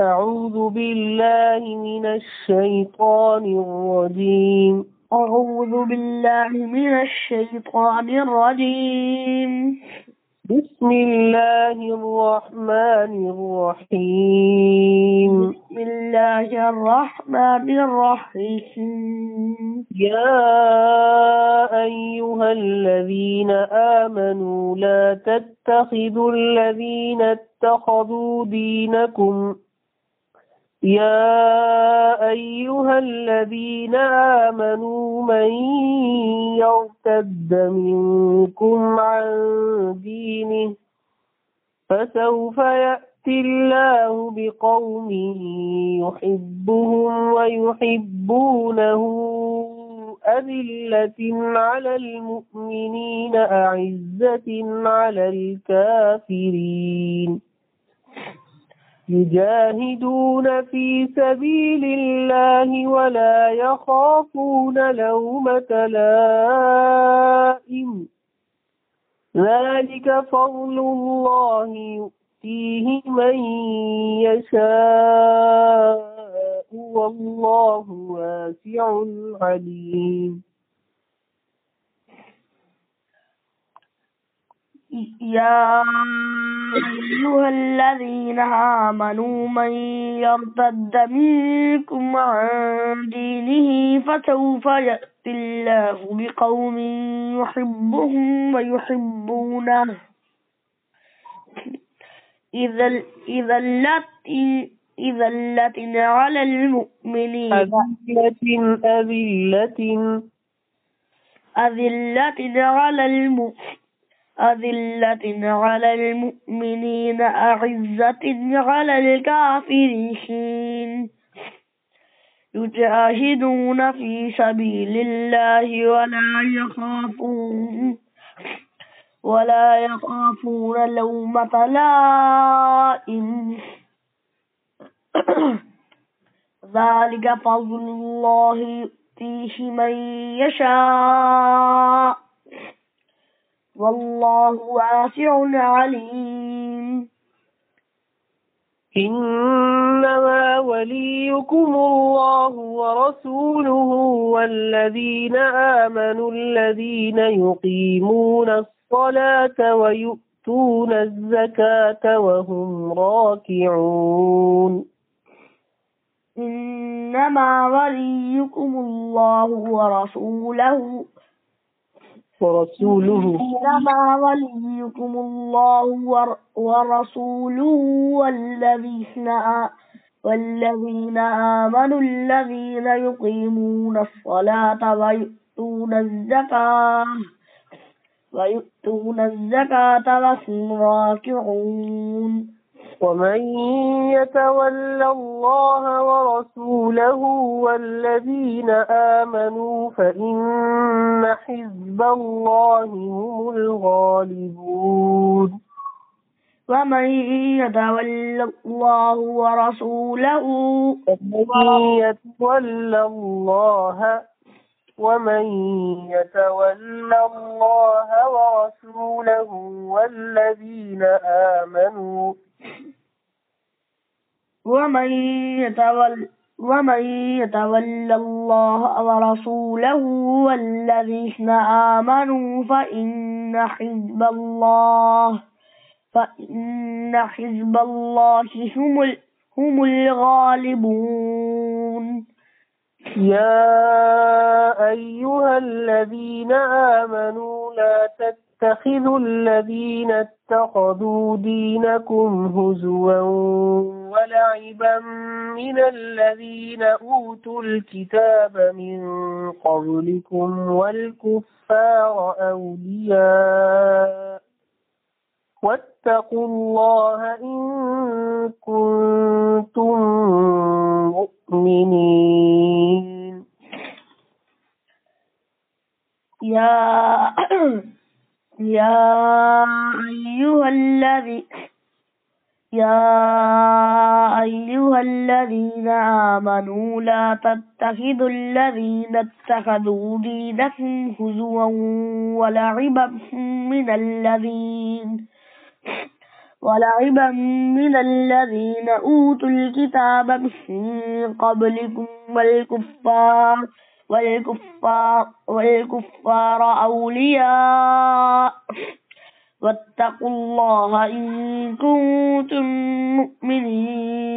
أعوذ بالله من الشيطان الرجيم. أعوذ بالله من الشيطان الرجيم. بسم الله الرحمن الرحيم. بسم الله الرحمن الرحيم. يا أيها الذين آمنوا لا تتخذوا الذين اتخذوا دينكم من يرتد منكم عن دينه فسوف يأتي الله بقوم يحبهم ويحبونه أذلة على المؤمنين أعزة على الكافرين يجاهدون في سبيل الله ولا يخافون لومة لائم ذلك فضل الله يؤتيه من يشاء والله واسع عليم. يا أيها الذين آمنوا من يرتد منكم عن دينه فسوف يأتي الله بقوم يحبهم ويحبونه إذلة على المؤمنين أذلة على المؤمنين أعزة على الكافرين يجاهدون في سبيل الله ولا يخافون لومة لائم ذلك فضل الله يؤتيه من يشاء والله واسع عليم. إنما وليكم الله ورسوله والذين آمنوا الذين يقيمون الصلاة ويؤتون الزكاة وهم راكعون. إنما وليكم الله ورسوله إنما وليكم الله ورسوله والذين آمنوا الذين يقيمون الصلاة ويؤتون الزكاة وهم راكعون. ومن يتول الله ورسوله والذين آمنوا فإن حزب الله هم الغالبون. ومن يتول الله ورسوله والذين آمنوا ومن يتول الله ورسوله والذين آمنوا فإن حزب الله هم الغالبون. يا أيها الذين آمنوا لا تتخذوا الذين اتخذوا دينكم هزوا ولعبا من الذين أوتوا الكتاب من قبلكم والكفار أولياء واتقوا الله إن كنتم مؤمنين. يا أيها الذين آمنوا لا تتخذوا الذين اتخذوا دينكم هزوا ولعبا من ولعبا من الذين أوتوا الكتاب من قبلكم والكفار أولياء واتقوا الله إن كنتم مؤمنين